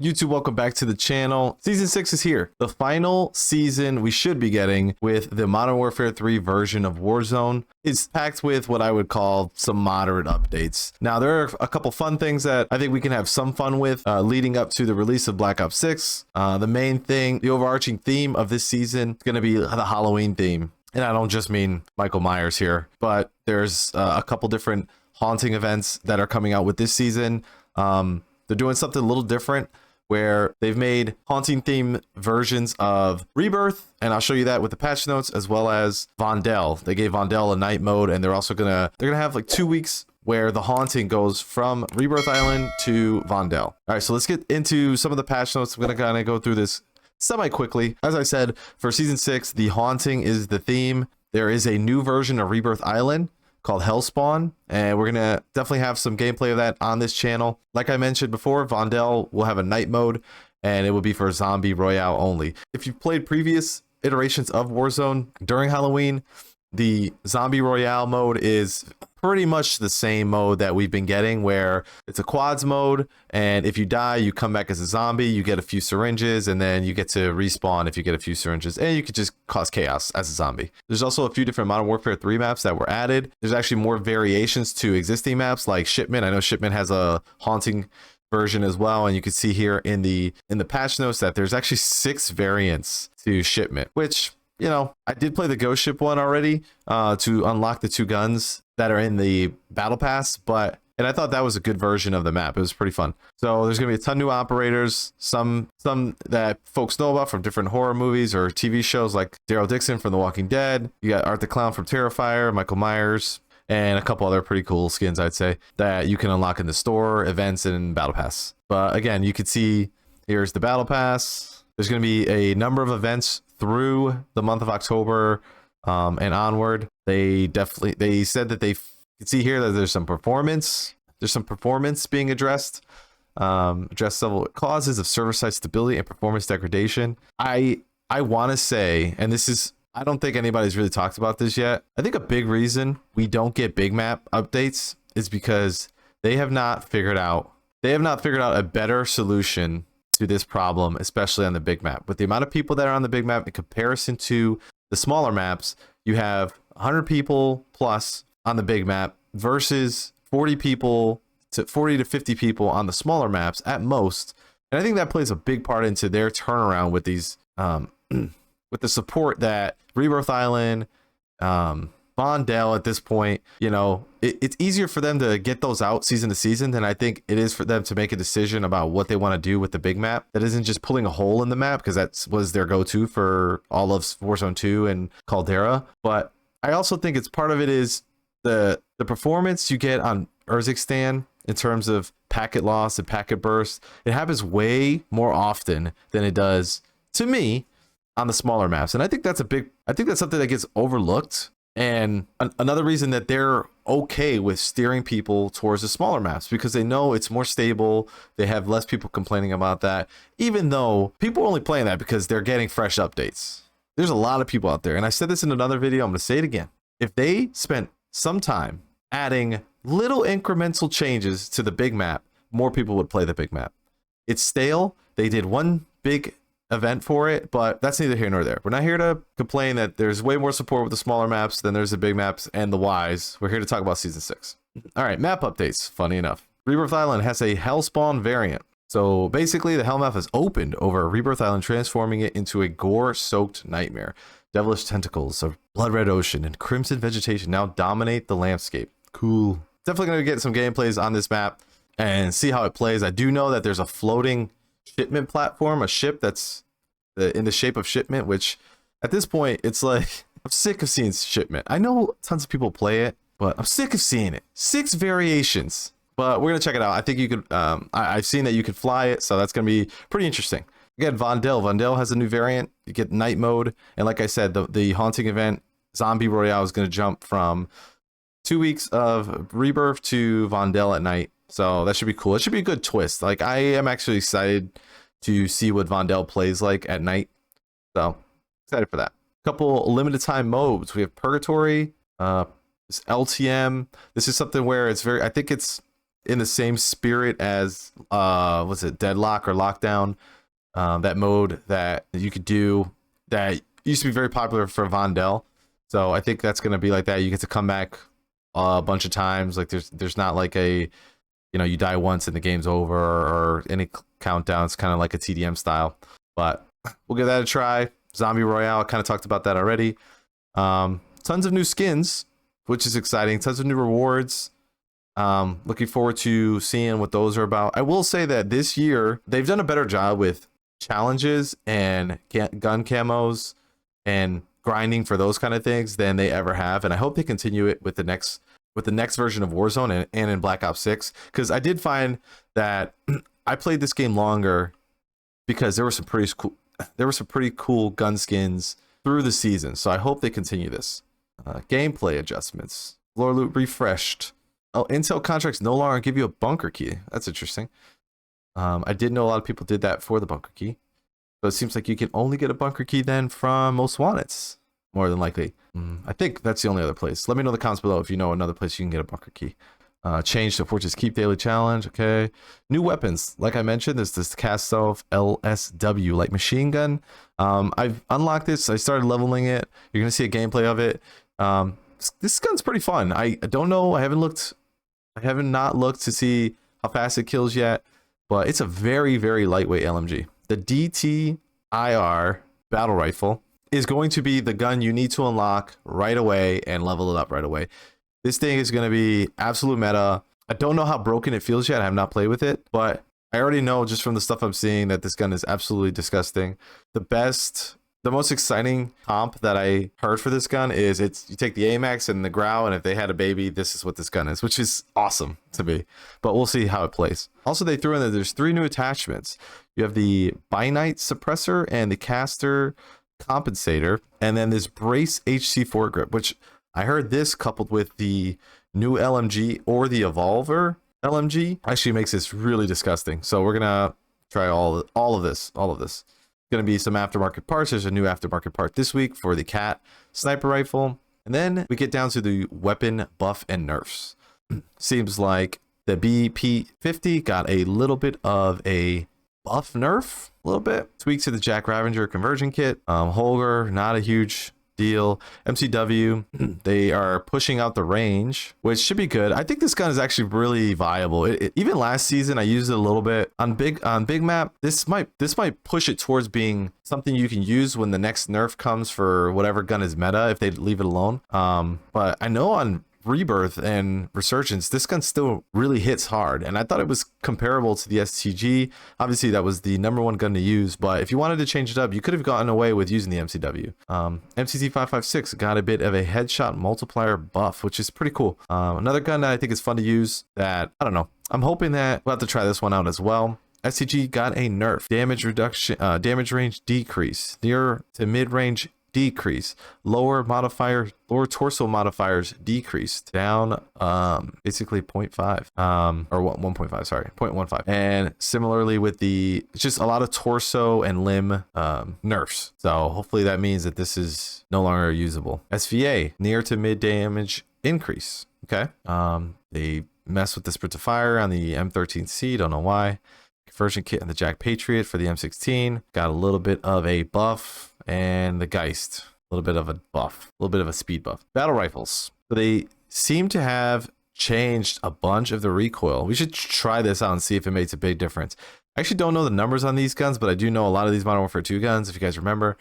YouTube, welcome back to the channel. Season 6 is here. The final season we should be getting with the Modern Warfare 3 version of Warzone is packed with what I would call some moderate updates. Now, there are a couple fun things that I think we can have some fun with leading up to the release of Black Ops 6. The main thing, the overarching theme of this season is going to be the Halloween theme. And I don't just mean Michael Myers here, but there's a couple different haunting events that are coming out with this season. They're doing something a little different, where they've made haunting theme versions of Rebirth, and I'll show you that with the patch notes, as well as Vondel. They gave Vondel a night mode, and they're gonna have like 2 weeks where the haunting goes from Rebirth Island to Vondel. All right, so let's get into some of the patch notes. I'm gonna kind of go through this semi quickly. As I said, for season 6, the haunting is the theme. There is a new version of Rebirth Island called Hellspawn, and we're gonna definitely have some gameplay of that on this channel. Like I mentioned before, Vondel will have a night mode, and it will be for zombie royale only. If you've played previous iterations of Warzone during Halloween, the zombie royale mode is pretty much the same mode that we've been getting, where it's a quads mode, and if you die, you come back as a zombie, you get a few syringes, and then you get to respawn if you get a few syringes, and you could just cause chaos as a zombie. There's also a few different Modern Warfare 3 maps that were added. There's actually more variations to existing maps, like Shipment. I know Shipment has a haunting version as well, and you can see here in the patch notes that there's actually 6 variants to Shipment, which, you know, I did play the Ghost Ship one already to unlock the 2 guns that are in the battle pass, and I thought that was a good version of the map. It was pretty fun. So there's gonna be a ton of new operators, some that folks know about from different horror movies or TV shows, like Daryl Dixon from The Walking Dead. You got Art the Clown from Terrifier, Michael Myers, and a couple other pretty cool skins, I'd say, that you can unlock in the store, events, and battle pass. But again, you could see here's the battle pass. There's gonna be a number of events through the month of October and onward. They said that they could see here that there's some performance being addressed, address several causes of server side stability and performance degradation. I want to say, and this is, I don't think anybody's really talked about this yet, I think a big reason we don't get big map updates is because they have not figured out a better solution to this problem, especially on the big map. With the amount of people that are on the big map in comparison to the smaller maps, you have 100 people plus on the big map versus 40 to 50 people on the smaller maps at most. And I think that plays a big part into their turnaround with these with the support that Rebirth Island, Vondel at this point, you know, it's easier for them to get those out season to season than I think it is for them to make a decision about what they want to do with the big map. That isn't just pulling a hole in the map, because that was their go-to for all of Warzone 2 and Caldera. But I also think it's part of it is the performance you get on Urzikstan in terms of packet loss and packet burst. It happens way more often than it does, to me, on the smaller maps. And I think that's something that gets overlooked. And another reason that they're okay with steering people towards the smaller maps, because they know it's more stable. They have less people complaining about that, even though people are only playing that because they're getting fresh updates. There's a lot of people out there, and I said this in another video, I'm going to say it again. If they spent some time adding little incremental changes to the big map, more people would play the big map. It's stale. They did one big event for it, but that's neither here nor there. We're not here to complain that there's way more support with the smaller maps than there's the big maps and the Ys. We're here to talk about season 6. All right, map updates. Funny enough, Rebirth Island has a Hellspawn variant. So basically, the Hell map has opened over Rebirth Island, transforming it into a gore-soaked nightmare. Devilish tentacles of blood red ocean and crimson vegetation now dominate the landscape. Cool. Definitely gonna get some gameplays on this map and see how it plays. I do know that there's a floating shipment platform, a ship that's in the shape of Shipment, which at this point, it's like, I'm sick of seeing Shipment. I know tons of people play it, but I'm sick of seeing it. 6 variations, but we're gonna check it out. I think you could, I've seen that you could fly it, so that's gonna be pretty interesting. Again, Vondel has a new variant. You get night mode, and like I said, the haunting event, Zombie Royale, is gonna jump from 2 weeks of Rebirth to Vondel at night. So that should be cool. It should be a good twist. Like, I am actually excited to see what Vondel plays like at night. So excited for that. A couple limited time modes. We have Purgatory, this LTM. This is something where it's very, I think it's in the same spirit as was it Deadlock or Lockdown, that mode that you could do that used to be very popular for Vondel. So I think that's gonna be like that. You get to come back a bunch of times. Like there's not like a, you know, you die once and the game's over or any countdown. It's kind of like a TDM style, but we'll give that a try. Zombie Royale, I kind of talked about that already. Tons of new skins, which is exciting. Tons of new rewards. Looking forward to seeing what those are about. I will say that this year they've done a better job with challenges and gun camos and grinding for those kind of things than they ever have, and I hope they continue it with the next version of Warzone and in Black Ops 6, because I did find that I played this game longer because there were some pretty cool gun skins through the season. So I hope they continue this. Gameplay adjustments, floor loot refreshed. Oh, Intel contracts no longer give you a bunker key. That's interesting. I did know a lot of people did that for the bunker key. So it seems like you can only get a bunker key then from Most Wanted's, more than likely. I think that's the only other place. Let me know in the comments below if you know another place you can get a bunker key. Change to Fortress Keep daily challenge. Okay. New weapons. Like I mentioned, there's this cast off LSW light machine gun. I've unlocked this. I started leveling it. You're going to see a gameplay of it. This gun's pretty fun. I don't know. I haven't not looked to see how fast it kills yet, but it's a very, very lightweight LMG. The DTIR battle rifle is going to be the gun you need to unlock right away and level it up right away. This thing is going to be absolute meta. I don't know how broken it feels yet. I have not played with it, but I already know just from the stuff I'm seeing that this gun is absolutely disgusting. The most exciting comp that I heard for this gun is you take the AMAX and the Grau, and if they had a baby, this is what this gun is, which is awesome to me, but we'll see how it plays. Also, they threw in that there's 3 new attachments. You have the Binite suppressor and the caster compensator, and then this brace HC foregrip, which I heard this coupled with the new LMG or the Evolver LMG actually makes this really disgusting. So we're gonna try all of this. Gonna be some aftermarket parts. There's a new aftermarket part this week for the Cat sniper rifle, and then we get down to the weapon buff and nerfs. Seems like the BP50 got a little bit of a buff nerf, a little bit tweaks to the Jack Ravenger conversion kit. Holger, not a huge deal. MCW, they are pushing out the range, which should be good. I think this gun is actually really viable. Even last season I used it a little bit on big map. This might push it towards being something you can use when the next nerf comes for whatever gun is meta, if they leave it alone. But I know on Rebirth and Resurgence, this gun still really hits hard, and I thought it was comparable to the STG. Obviously that was the #1 gun to use, but if you wanted to change it up, you could have gotten away with using the MCW. MCZ 556 got a bit of a headshot multiplier buff, which is pretty cool. Another gun that I think is fun to use that, I don't know, I'm hoping that we'll have to try this one out as well. STG got a nerf. Damage reduction, damage range decrease, near to mid range decrease, lower torso modifiers decreased down basically 0.5 or 1.5, sorry, 0.15. And similarly with it's just a lot of torso and limb nerfs, so hopefully that means that this is no longer usable. SVA, near to mid damage increase. Okay, they mess with the sprint to fire on the M13C, don't know why. Conversion kit and the Jack Patriot for the M16 got a little bit of a buff, and the Geist, a little bit of a buff, a little bit of a speed buff. Battle rifles, so they seem to have changed a bunch of the recoil. We should try this out and see if it makes a big difference. I actually don't know the numbers on these guns, but I do know a lot of these Modern Warfare 2 guns, if you guys remember,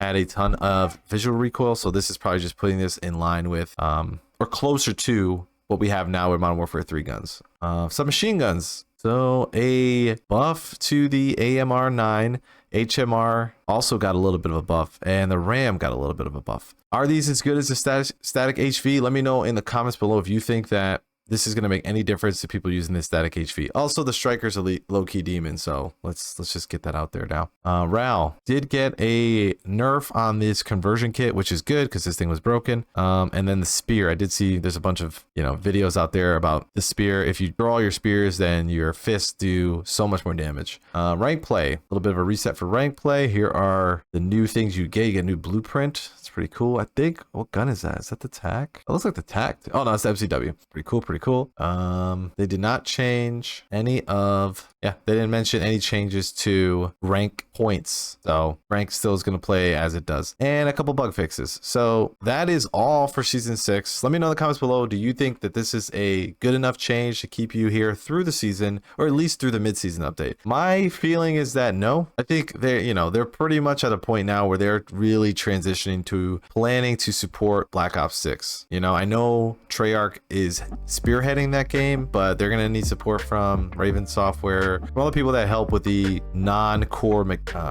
had a ton of visual recoil. So this is probably just putting this in line with or closer to what we have now with Modern Warfare 3 guns. Some machine guns. So a buff to the AMR9, HMR also got a little bit of a buff, and the RAM got a little bit of a buff. Are these as good as the static HV? Let me know in the comments below if you think that this is going to make any difference to people using this static HV. Also, the Striker's a low-key demon, so let's just get that out there now. RAL did get a nerf on this conversion kit, which is good because this thing was broken. And then the spear, I did see there's a bunch of videos out there about the spear. If you draw your spears, then your fists do so much more damage. Rank play, a little bit of a reset for rank play. Here are the new things you get. You get a new blueprint. It's pretty cool. I think, what gun is that? Is that the TAC? It looks like the TAC. Oh no, it's the MCW. Pretty cool, pretty cool. They did not change any of, yeah, they didn't mention any changes to rank points. So rank still is going to play as it does, and a couple bug fixes. So that is all for season 6. Let me know in the comments below. Do you think that this is a good enough change to keep you here through the season, or at least through the mid-season update? My feeling is that no. I think they're pretty much at a point now where they're really transitioning to planning to support Black Ops 6. I know Treyarch is spearheading that game, but they're going to need support from Raven Software, from all the people that help with the non-core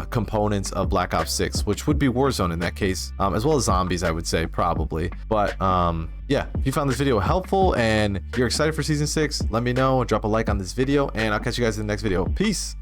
components of Black Ops 6, which would be Warzone in that case, as well as zombies, I would say, probably. But yeah, if you found this video helpful and you're excited for season 6, let me know. Drop a like on this video, and I'll catch you guys in the next video. Peace.